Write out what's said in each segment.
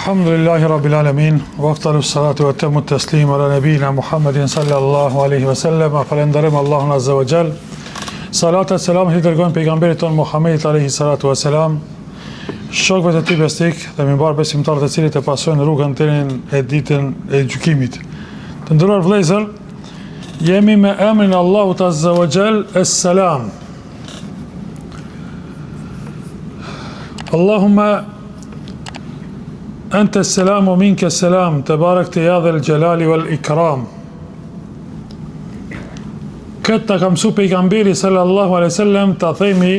Alhamdulillahi Rabbil Alamin, wa afdalu salatu wa tamu taslim ala nabina Muhammedin sallallahu alaihi wasallam. Falenderojm Allahun azza wa jall. Salat e selam i dërgojmë pejgamberit ton Muhammedit alaihi salatu wasalam, shokëve të tij besnik dhe mimbar besimtarët e cilët e pasojnë rrugën deri e ditën e gjykimit. Të nderuar vëllezër, jemi me emrin e Allahut azza wa jall, es-salam. Allahumma anta as-salam wa minka as-salam, tabarakta ya dhal jalali wal ikram. Këtë të kam mësu pejgamberi sallallahu alaihi wasallam të themi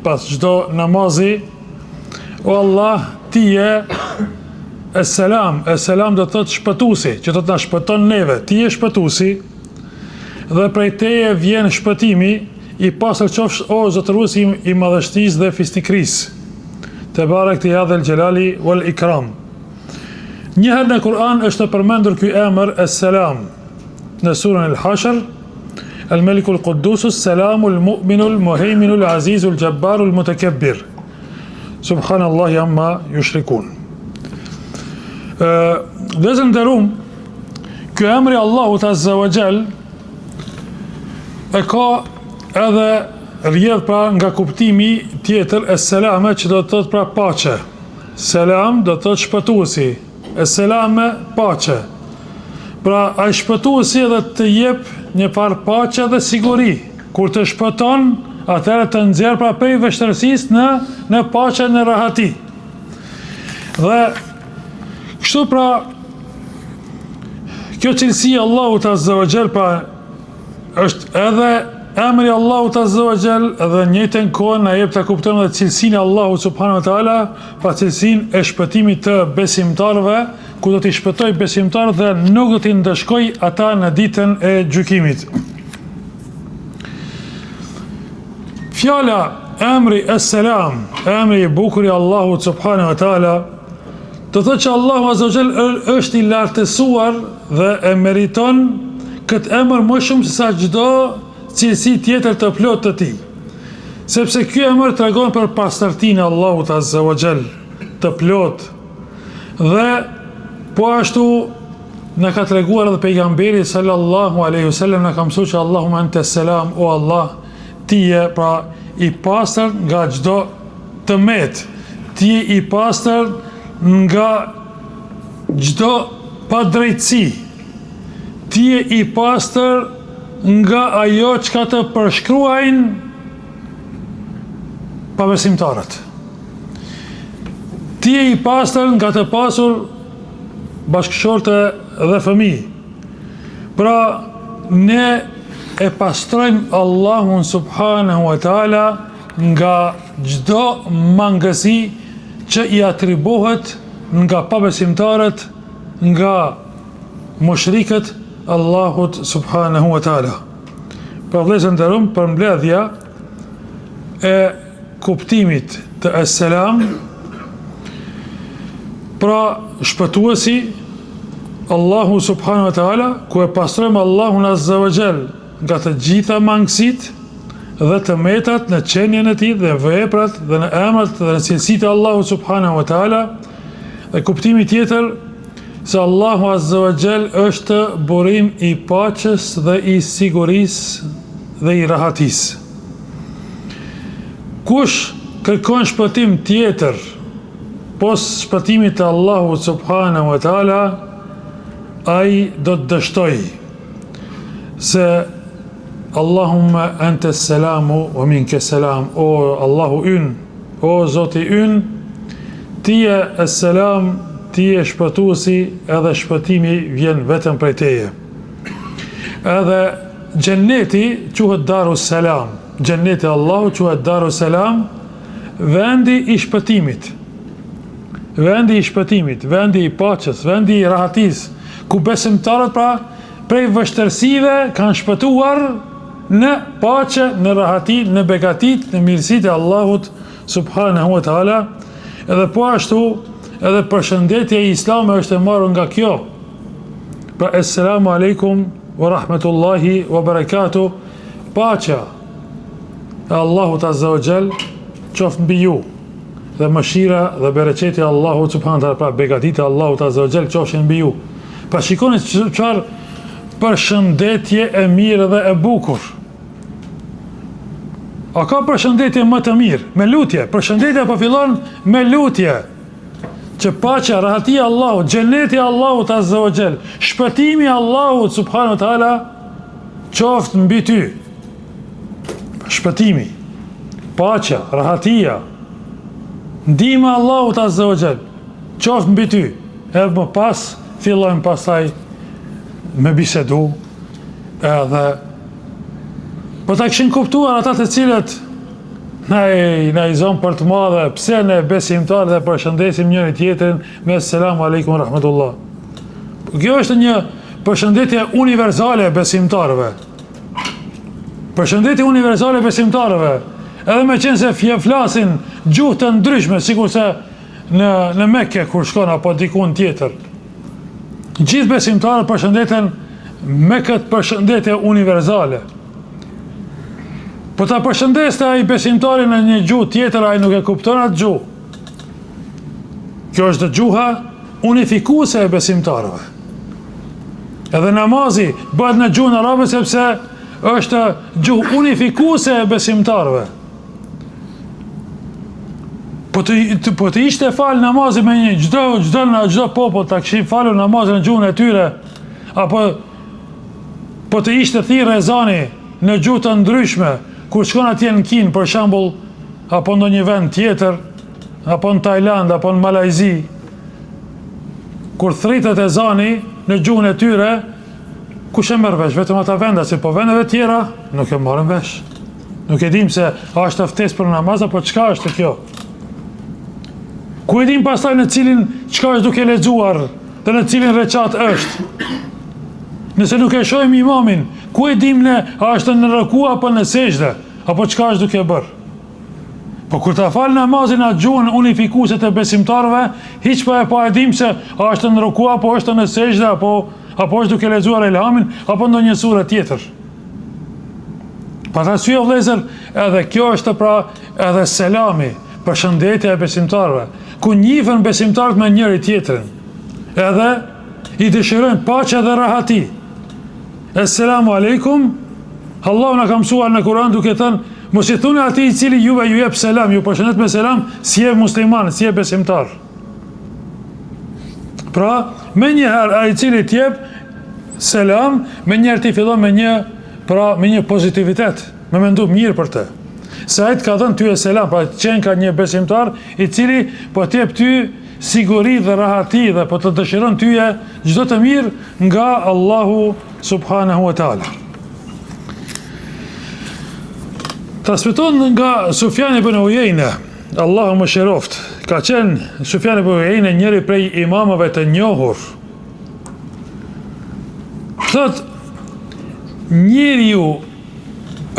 pas çdo namazi: o Allah, ti je es-salam. Es-salam do të thotë shpëtuesi, që do të na shpëton neve. Ti je shpëtuesi dhe prej teje vjen shpëtimi, i pastër qofsh o zotëruesi i madhështisë dhe fisnikrisë. Tebarakta ya dhal jalali wal ikram. Njëherë në Kur'an është përmendur ky emër es-salam në surën al-Hashr: الملك القدوس السلام المؤمن المهيمن العزيز الجبار المتكبر سبحان الله عما يشركون. Dhe nderuam, ky emri Allahut azza wa jall e ka edhe rrjedh pra nga kuptimi tjetër es-selame, që do të thotë pra paqe. Selam do të thotë shpëtuesi, es-selame paqe. Pra ai shpëtuesi edhe të jep një farë paqe dhe siguri. Kur të shpëton, atëherë të nxjerr pra prej vështirësisë në paqe, në rahati. Dhe kështu pra kjo cilësi Allahut azza wa jall pra është edhe emri Allahut azza wa jall, dhe në njëjtën kohë na jep ta kuptojmë edhe cilësinë e Allahut subhanahu wa taala, pa cilësinë e shpëtimit të besimtarëve, ku do t'i shpëtoj besimtarët dhe nuk do t'i ndëshkoj ata në ditën e gjykimit. Fjala emri es-salam, emri i bukur i Allahut subhanahu wa taala, do thotë që Allahu azza wa jall është i lartësuar dhe e meriton këtë emër më shumë se sa çdo cilësi tjetër të plotë të tij. Sepse ky emër tregon për pastërtinë e Allahut azza wa jall, të plotë. Dhe po ashtu në ka treguar edhe pejgamberi sallallahu alaihi wasallam, në ka mësuar që Allahumma anta as-salam, o Allah, ti je pra i pastër nga çdo tëmet, ti je i pastër nga çdo padrejtësi, ti je i pastër nga ajo çka të përshkruajnë pabesimtarët. Ti je i pastër nga të pasur bashkëshorte dhe fëmijë. Pra ne e pastrojmë Allahun subhanahu wa taala nga çdo mangësi që i atribuohet nga pabesimtarët, nga mushrikët Allahut subhanahu wa taala. Pra vëllezër nderuam, për mbledhja e kuptimit të es-selam, pra shpëtuesi Allahu subhanahu wa taala, ku e pastrojmë Allahun azza wa jall nga të gjitha mangësitë dhe të metat në qenien e tij dhe veprat dhe në emrat dhe në cilësitë e Allahut subhanahu wa taala. Dhe kuptimi tjetër se Allahu azza wa jall është burim i paqes dhe i sigurisë dhe i rahatisë. Kush kërkon shpëtim tjetër pos shpëtimit të Allahut subhanahu wa taala, ai do të dështoj se Allahumma anta as-salamu wa minka as-salam, o Allahu ynë, o Zoti ynë, ti je es-salam, ti je shpëtuesi, edhe shpëtimi vjen vetëm prej teje. Edhe xheneti quhet Darus Salam, xheneti Allahut quhet Darus Salam, vendi i shpëtimit. Vendi i shpëtimit, vendi i paqes, vendi i rahatis, ku besimtarët pra prej vështërsive kanë shpëtuar në paqe, në rahati, në begatit, në mirësitë e Allahut subhanahu wa taala. Edhe po ashtu edhe përshëndetja e Islamit është e marrë nga kjo. Pra assalamu alaikum wa rahmatullahi wa barakatuh, paqja e Allahut azza wa jall qoftë mbi ju. dhe mëshira dhe bereqeti Allahu subhanahu wa taala, pra begatita Allahu azza wa jall qofshin mbi ju. Pa shikoni çfarë përshëndetje e mirë dhe e bukur. A ka përshëndetje më të mirë? Me lutje. Përshëndetja po fillon me lutje. Që paqja, rahatia Allahu, xheneti Allahu azza wa jall, shpëtimi Allahu subhanahu wa taala qoftë mbi ty. Shpëtimi, paqja, rahatia, ndihma Allahu azza wa jall qoftë mbi ty. Edhe më pas fillojmë pastaj me bisedu edhe po ta kishin kuptuar ata të cilët na i zonë për të madhe, pse ne besimtarë dhe përshëndesim njëri tjetrin me selamu alaikum rahmetullah. Kjo është një përshëndetje universale besimtarëve. Përshëndetje universale besimtarëve. Edhe me qenë se flasin gjuhë të ndryshme, sikur se në Mekke kur shkon apo dikun tjetër. Gjithë besimtarët përshëndeten me këtë përshëndetje universale. Po ta përshëndeste ai besimtarin në një gjuhë tjetër, ai nuk e kupton atë gjuhë. Kjo është gjuha unifikuese e besimtarëve. Edhe namazi bëhet në gjuhën arabe sepse është gjuhë unifikuese e besimtarëve. Po të ishte falë namazi me një çdo popull ta kishin falur namazin në gjuhën e tyre, apo po të ishte thirrë ezani në gjuhë të ndryshme, kur shkon atje në Kinë, për shembull, apo në një vend tjetër, apo në Tajland, apo në Malajzi, kur thritet ezani në gjuhën e tyre, kush e merr vesh? Vetëm ata vende, se po vendeve tjera nuk e marrin vesh. Nuk e dim se a është ftesë për namaz apo çka është kjo. Ku e dim pastaj në cilin çka është duke lexuar dhe në cilin recat është. Nëse nuk e shohim imamin, ku e dim ne a është në ruku apo në sejdë, apo çka është duke bërë. Po kur ta fal namazin atë gjuhën unifikuese të besimtarëve, hiç pa e dim se a është në ruku apo është në sejdë apo është duke lexuar elhamin apo ndonjë sure tjetër. Patasy o vëllezër, edhe kjo është pra edhe selami, përshëndetja e besimtarëve, ku njihen besimtarët me njëri tjetrin. Edhe i dëshirojnë paqe dhe rahati. Esselamu alaikum, Allahu na ka mësuar në Kur'an duke thënë, mos i thuni atij i cili juve ju jep selam, ju përshëndet me selam, si je musliman, si je besimtar. Pra, me njëherë ai i cili t'jep selam, me njëherë ti fillon me një pozitivitet, me mendu mirë për të. Se ai të ka dhënë ty e selam, pra qenë ka një besimtar i cili po t'jep ty siguri dhe rahati dhe po të dëshiron tyje çdo të mirë nga Allahu subhanahu wa taala. Transmeton nga Sufjan ibn Uyeyne, Allahu më shëroft, ka qenë Sufjan ibn Uyeyne njëri prej imamëve të njohur. Thot, njeriu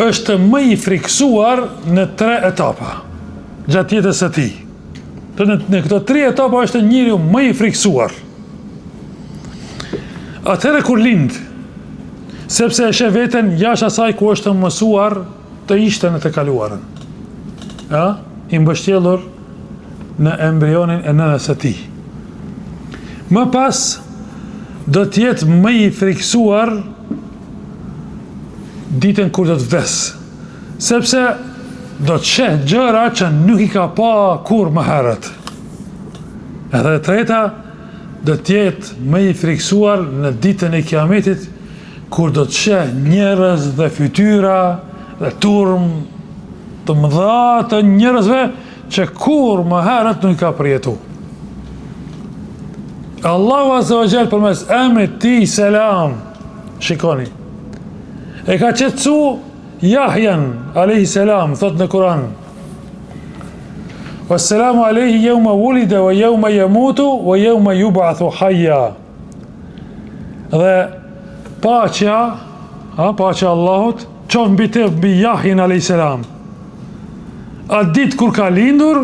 është më i friksuar në 3 etapa gjatë jetës së tij. Në këto 3 etapa është njeriu më i friksuar. Atëherë kur lind, sepse e sheh veten jashtë asaj ku është mësuar të ishte në të kaluarën. I mbështjellur në embrionin e nënës së tij. Më pas do të jetë më i friksuar ditën kur do të vdes, sepse do të sheh gjëra që nuk i ka pa kur më herët. Edhe e treta do të jetë më i friksuar në ditën e Kiametit, kur do të sheh njerëz dhe fytyra dhe turm të mëdha të njerëzve që kur më herët nuk i ka përjetu. Allahu azza wa jall përmes emrit ti selam, shikoni, e ka qetësu Jahjan alayhi salam, thot në Kur'an, wassalamu alayhi yawma wulida wa yawma yamutu wa yawma yub'athu hayya. Dhe paqja Allahut qoftë mbi te, mbi Jahjin alayhi salam. Atë ditë kur ka lindur,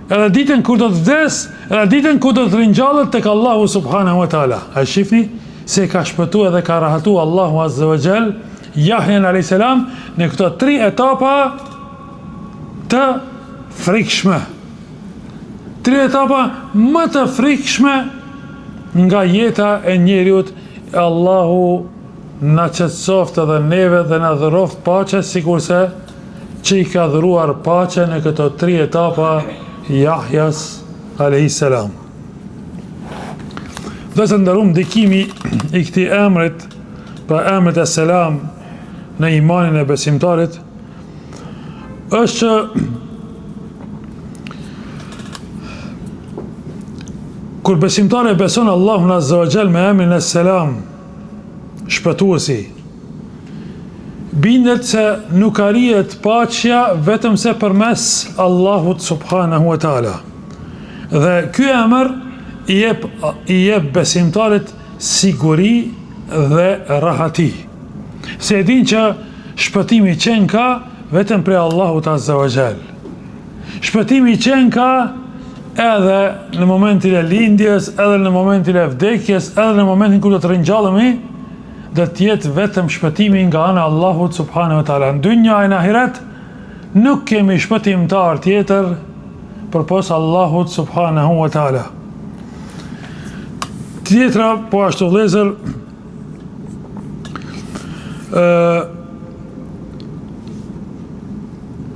edhe ditën kur do të vdes, edhe ditën kur do të rinjallet tek Allahu subhanahu wa taala. A shifni se ka shpëtu edhe ka rahatu Allahu azza wa jall Jahjen alayhis salam në këto 3 etapa të frikshme. 3 etapa më të frikshme nga jeta e njeriut. Allahu na qetësoft edhe neve dhe na dhëroft paqe, sikurse që i ka dhëruar paqe në këto 3 etapa Jahjas alayhis salam. Dhe të ndërum ndikimi i këtij emrit, pra emrit e selam në imanin e besimtarit, është që kur besimtari beson Allahun Azza wa Jall me emrin e selam, shpëtuesi, bindet se nuk arrihet paqja vetëm se përmes Allahut subhanahu wa taala. Dhe ky emër i jep besimtarit siguri dhe rahati. Se e din që shpëtimi qenë ka vetëm prej Allahut Azza wa Jall. Shpëtimi qenë ka edhe në momentin e lindjes, edhe në momentin e vdekjes, edhe në momentin kur do të ringjallemi, do të jetë vetëm shpëtimi nga ana e Allahut subhanahu wa taala. Në dynja e në ahiret nuk kemi shpëtimtar tjetër përpos Allahut subhanahu wa taala. Tjetra, po ashtu vëllezër,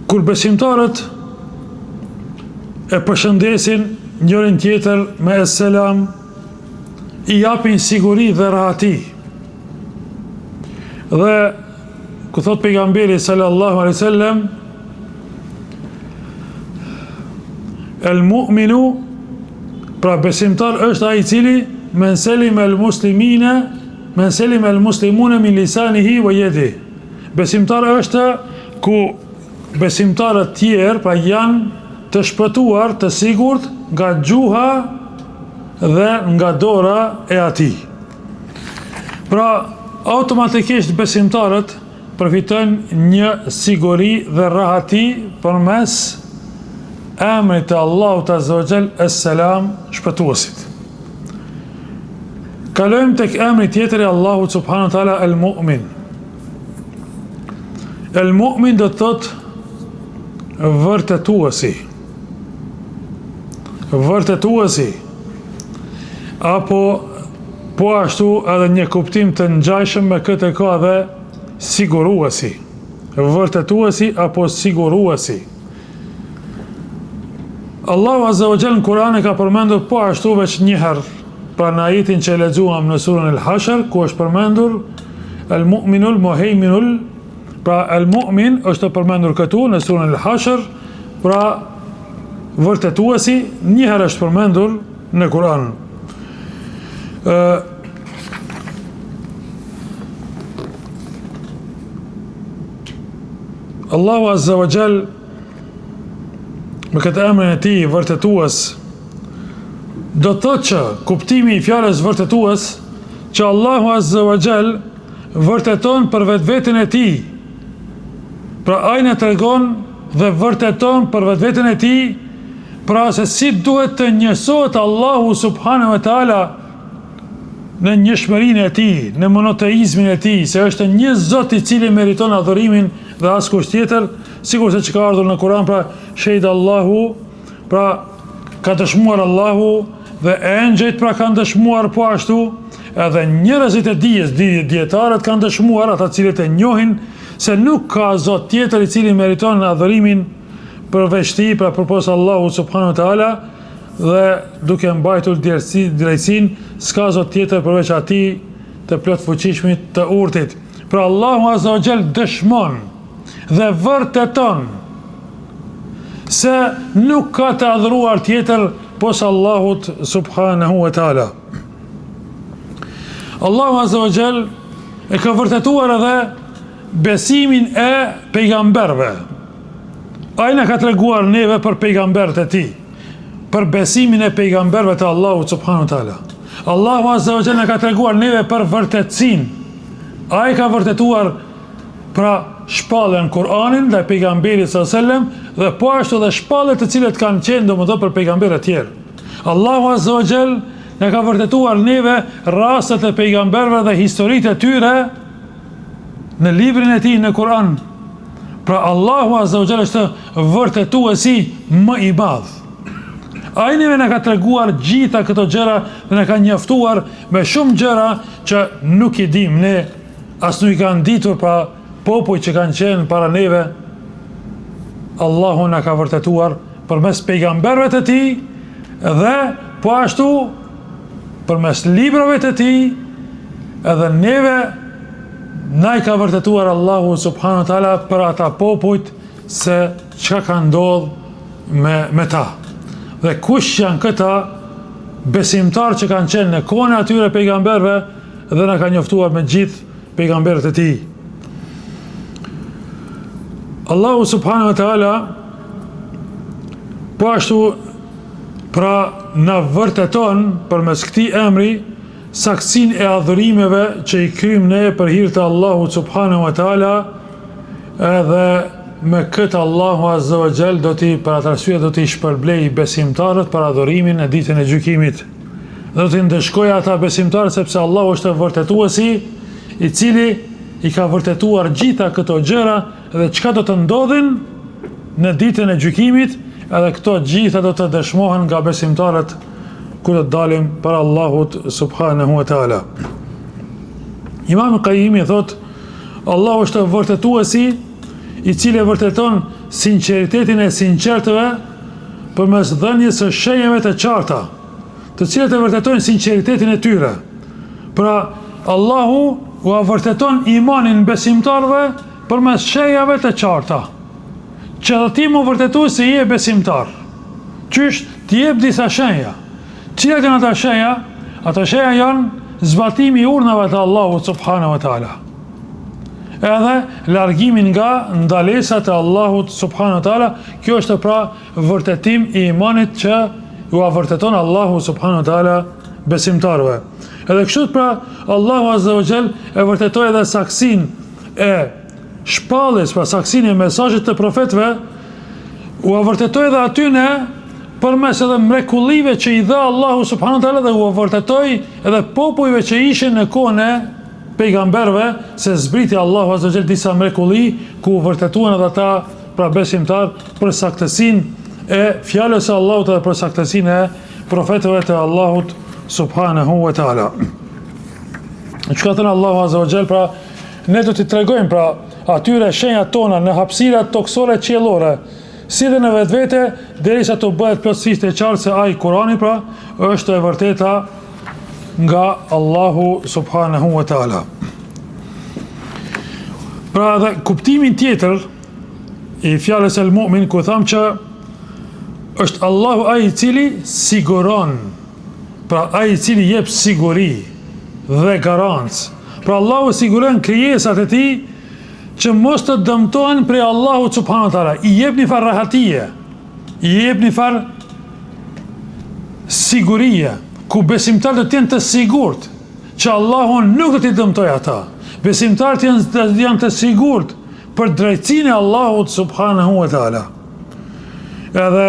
kur besimtarët e përshëndesin njërin tjetër me selam, i japin siguri dhe rahati. Dhe ku thot pejgamberi sallallahu alaihi wasallam, el mu'minu, pra besimtar është ai i cili men selim el muslimune min lisanihi wa yadihi. Besimtar është ku besimtarët tjerë pra janë të shpëtuar, të sigurt nga gjuha dhe nga dora e atij. Pra automatikisht besimtarët përfitojnë një siguri dhe rahati përmes emrit të Allahut Azza wa Jall es-Selam, shpëtuesit. Kalojmë tek emri tjetër i Allahut subhanahu wa taala, el-Mu'min. El-Mu'min do të thotë vërtetuesi. Vërtetuesi, apo po ashtu edhe një kuptim të ngjashëm me këtë ka dhe siguruesi. Vërtetuesi apo siguruesi. Allahu Azza wa Jall në Kur'an e ka përmendur po ashtu veç një herë, pra në ajetin që e lexuam në surën El-Hashr, ku është përmendur El-Mu'minul Muhayminul, pra El-Mu'min është përmendur këtu në surën El-Hashr, pra vërtetuesi një herë është përmendur në Kur'an. Allahu Azza wa Jall me këtë emrin e tij vërtetues do të thotë që kuptimi i fjalës vërtetues që Allahu Azza wa Jall vërteton për vetveten e tij. Pra ai na tregon dhe vërteton për vetveten e tij, pra se si duhet të njësohet Allahu subhanahu wa taala në njëshmërinë e tij, në monoteizmin e tij, se është një Zot i cili meriton adhurimin dhe askush tjetër, sikurse që ka ardhur në Kur'an, pra shehid Allahu, pra ka dëshmuar Allahu dhe engjëjt pra kanë dëshmuar po ashtu, edhe njerëzit e dijes, dietarët kanë dëshmuar, ata cilët e njohin se nuk ka Zot tjetër i cili meriton adhurimin përveç tij, pra përpos Allahu subhanahu wa taala, dhe duke mbajtur drejtësinë, s'ka Zot tjetër përveç atij të plot fuqishmit, të urtit. Pra Allahu Azza wa Jall dëshmon dhe vërteton se nuk ka të adhuruar tjetër pos Allahut subhanahu wa taala. Allahu Azza wa Jall e ka vërtetuar edhe besimin e pejgamberëve. Ai na ka treguar neve për pejgamberët e tij, për besimin e pejgamberëve të Allahut subhanahu wa taala. Allahu Azza wa Jalla na ka treguar neve për vërtetësinë. Ai ka vërtetuar pra shpallën Kur'anin dhe pejgamberit sallallahu alajhi wasallam, dhe po ashtu dhe shpallët të cilët kanë qenë domosdoshmë për pejgamberët e tjerë. Allahu Azza wa Jalla na ka vërtetuar neve rastet e pejgamberëve dhe historitë e tyre në librin e tij në Kur'an. Pra Allahu Azza wa Jalla është vërtetuesi më i madh. Ai neve na ka treguar gjitha këto gjëra dhe na ka njoftuar me shumë gjëra që nuk i dim ne, as nuk i kanë ditur pra popull që kanë qenë para neve. Allahu na ka vërtetuar përmes pejgamberëve të tij dhe po ashtu përmes librave të tij, edhe neve na i ka vërtetuar Allahu subhanahu wa taala për ata popujt se çka ka ndodhur me ta. Dhe kush janë këta besimtar që kanë qenë në kohën e atyre pejgamberëve dhe na ka njoftuar me gjithë pejgamberët e tij. Allahu subhanahu wa taala po ashtu pra na vërteton përmes këtij emri saktësinë e adhurimeve që i kryjmë ne për hir të Allahut subhanahu wa taala, edhe me këtë Allahu azza wa jall do t'i për atë arsye do t'i shpërblej besimtarët për adhurimin e ditën e gjykimit. Do t'i ndëshkojë ata besimtarë sepse Allahu është vërtetuesi i cili i ka vërtetuar gjitha këto gjëra dhe çka do të ndodhin në ditën e gjykimit, edhe këto gjitha do të dëshmohen nga besimtarët kur të dalim para Allahut subhanahu wa taala. Imam Qayyimi thot, Allahu është vërtetuesi i cili vërteton sinqeritetin e sinqertëve përmes dhënies së shenjave të qarta, të cilat e vërtetojnë sinqeritetin e tyre. Pra Allahu u vërteton imanin besimtarëve përmes shenjave të qarta. Që dhe ti mu vërtetu se je besimtar. Qysh ti jep disa shenja. Cilat janë ata shenja? Ata shenja janë zbatimi i urdhnave të Allahut subhanahu wa taala. Edhe largimin nga ndalesat e Allahut subhanahu wa taala. Kjo është pra vërtetim i imanit që u vërteton Allahu subhanahu wa taala besimtarëve. Edhe kështu pra Allahu azza wa jall e vërtetoi edhe saksinë e shpalljes, pra saksinë e mesazhit të profetëve, u vërtetoi edhe atyne përmes edhe mrekullive që i dha Allahu subhanahu wa taala dhe u vërtetoi edhe popujve që ishin në kohën e pejgamberëve se zbriti Allahu azza wa jall disa mrekulli ku u vërtetuan edhe ata pra besimtar për saktësinë e fjalës së Allahut dhe për saktësinë e profetëve të Allahut subhanahu wa taala. Çka thënë Allahu azza wa jall, pra ne do t'i tregojmë pra atyre shenjat tona në hapësirat toksore qiellore, si dhe në vetvete, derisa të bëhet plotësisht e qartë se ai Kurani pra është e vërteta nga Allahu subhanahu wa taala. Pra dhe kuptimin tjetër i fjalës el mu'min ku tham që është Allahu ai i cili siguron, pra ai i cili jep siguri dhe garancë. Pra Allahu siguron krijesat e tij që mos të dëmtohen prej Allahut subhanahu wa taala. I jep një farë rahatie, i jep një farë sigurie, ku besimtarët të jenë të sigurt që Allahu nuk do t'i dëmtojë ata. Besimtarët janë të sigurt për drejtsinë e Allahut subhanahu wa taala. Edhe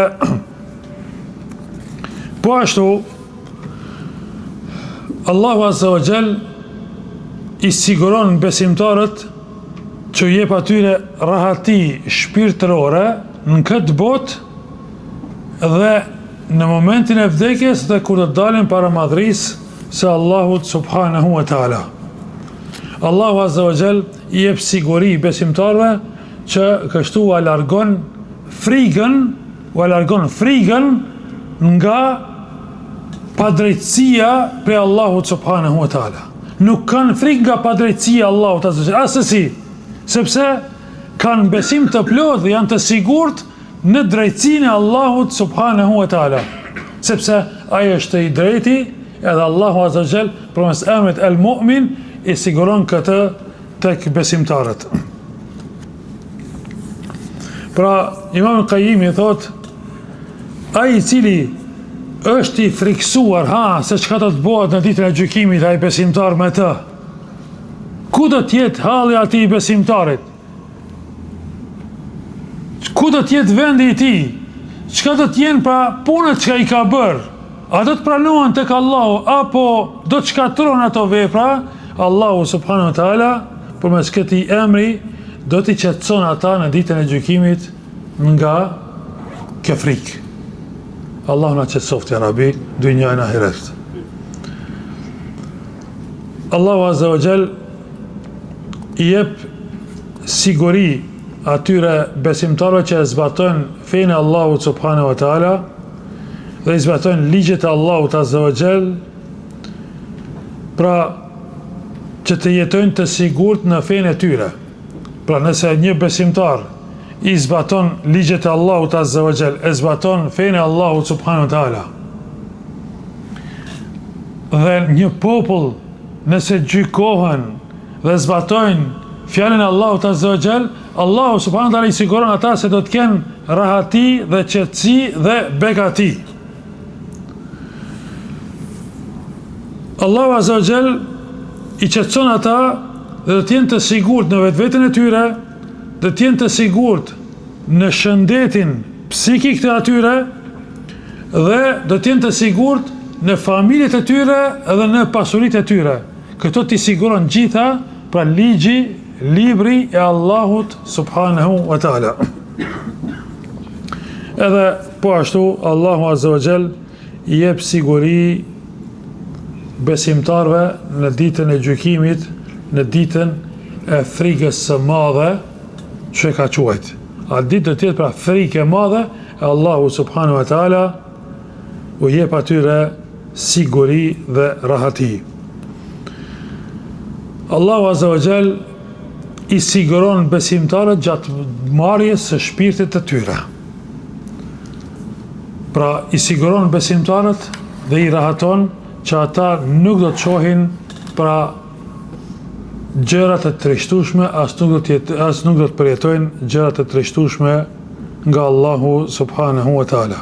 po ashtu Allahu azza wa jall i siguron besimtarët që jep atyre rahati shpirtërore në këtë botë dhe në momentin e vdekjes dhe kur të dalin para madhrisë së Allahut subhanahu wa taala. Allahu azza wa jall i jep siguri besimtarëve që kështu u largon frikën nga padrejtësia prej Allahut subhanahu wa taala. Nuk kanë frikë nga padrejtësia e Allahut azza wa jall, asesi, sepse kanë besim të plotë dhe janë të sigurt në drejtsinë e Allahut subhanahu wa taala, sepse ai është i drejti, edhe Allahu azza wa jall përmes emrit el mu'min i siguron këtë tek besimtarët. Pra Imam Qayyimi thot, ai i cili është i friksuar se çka do të bëhet në ditën e gjykimit ai besimtar me të, ku do të jetë halli i atij besimtarit? Ku do të jetë vendi i tij? Çka do të jenë pra punët që i ka bërë? A do të pranohen tek Allahu apo do të shkatërrohen ato vepra? Allahu subhanahu wa taala përmes këtij emri do t'i qetëson ata në ditën e gjykimit nga kjo frikë. Allahu na qetësoft ya Rabbi, dynja e ahiret. Allahu Azza wa Jall i jep siguri atyre besimtarëve që e zbatojnë fenë e Allahut subhanahu wa taala dhe i zbatojnë ligjet e Allahut Azza wa Jall, pra që të jetojnë të sigurt në fenë e tyre. Pra nëse një besimtar i zbaton ligjet e Allahut Azza wa Jall, e zbaton fenë e Allahut subhanahu wa taala, dhe një popull nëse gjykohen dhe zbatojnë fjalën e Allahut Azza wa Jall, Allahu subhanahu wa taala i siguron ata se do të kenë rahati dhe qetësi dhe begati. Allahu Azza wa Jall i qetëson ata dhe do të jenë të sigurt në vetveten e tyre, do të jenë të sigurt në shëndetin psikik të atyre dhe do të jenë të sigurt në familjet e tyre dhe në pasuritë e tyre. Këto t'i siguron gjitha pra libri e Allahut subhanahu wa ta'ala. Edhe po ashtu Allahu Azza wa Jall i jep siguri besimtarve në ditën e gjykimit, në ditën e frikës së madhe që ka quajt. A ditë do tjetë pra frikë e madhe e Allahu subhanahu wa ta'ala u jep atyre siguri dhe rahati. Allahu Azza wa Jall i siguron besimtarët gjatë marrjes së shpirtit të tyre. Pra i siguron besimtarët dhe i rahaton që ata nuk do të shohin pra gjërat e trishtueshme, as nuk do të përjetojnë gjërat e trishtueshme nga Allahu subhanahu wa taala.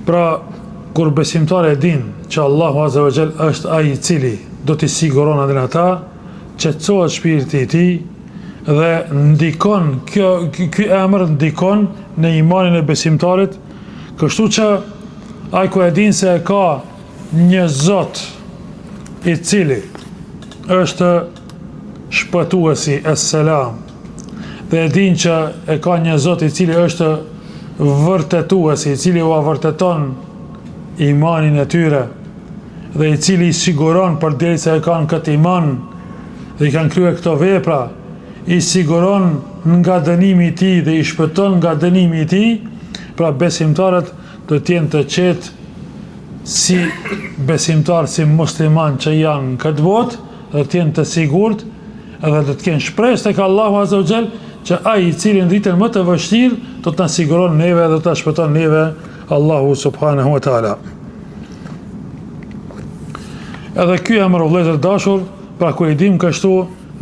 Pra kur besimtari e din që Allahu Azza wa Jall është ai i cili do t'i siguron atë ata, qetësohet shpirti i tij dhe ndikon ky emër ndikon në imanin e besimtarit, kështu që ai ku e din se ka një Zot i cili është shpëtuesi es-selam, dhe e din që e ka një Zot i cili është vërtetuesi, i cili u vërteton imanin e tyre dhe i cili i siguron përderisa e kanë këtë iman dhe i kanë kryer këto vepra, i siguron nga dënimi i tij dhe i shpëton nga dënimi i tij, pra besimtarët do të jenë të qetë si besimtar, si musliman që janë në këtë botë, do të jenë të sigurt edhe do të kenë shpresë tek Allahu Azza wa Jall që ai i cili në ditën më të vështirë do të na siguron neve dhe do ta shpëton neve Allahu subhanahu wa taala. Edhe ky emër o vëllezër dashur, pra kur i dim kështu,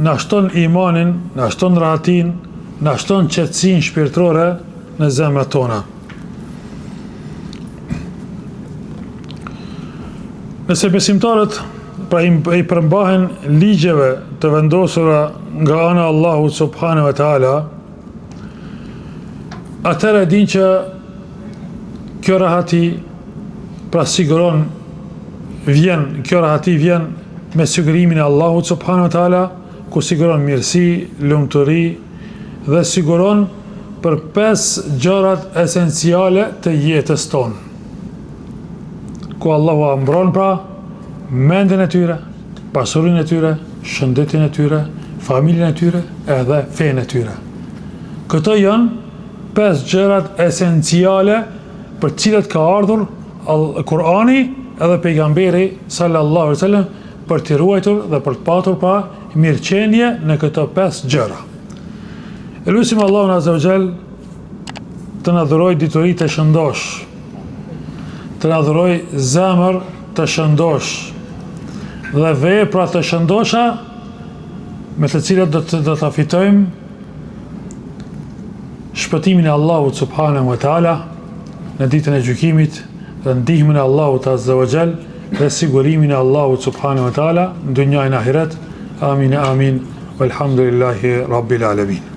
na shton imanin, na shton rahatin, na shton qetësinë shpirtërore në zemrat tona. Nëse besimtarët pra i përmbahen ligjeve të vendosura nga ana e Allahut subhanahu wa taala, atëherë din që kjo rahati pra siguron kjo rahati vjen me sigurimin e Allahut subhanahu wa taala, ku siguron mirësi, lumturi dhe siguron për 5 gjërat esenciale të jetës tonë. Ku Allahu mbron pra mendjen e tyre, pasurinë e tyre, shëndetin e tyre, familjen e tyre edhe fenë e tyre. Këto janë 5 gjërat esenciale për cilat ka ardhur Kurani edhe pejgamberi sallallahu alaihi wasallam për t'i ruajtur dhe për të patur pa mirëqenie në këto 5 gjëra. Elusim Allahun Azza wa Jall të na dhurojë dituri të shëndosh, të na dhurojë zemër të shëndosh dhe vepra të shëndosha me të cilat do të fitojmë shpëtimin e Allahut subhanahu wa taala në ditën e gjykimit dhe ndihmën e Allahut Azza wa Jall dhe sigurimin e Allahut subhanahu wa taala në dynjën e ahiret. Amin, amin. Walhamdulillahi rabbil alamin.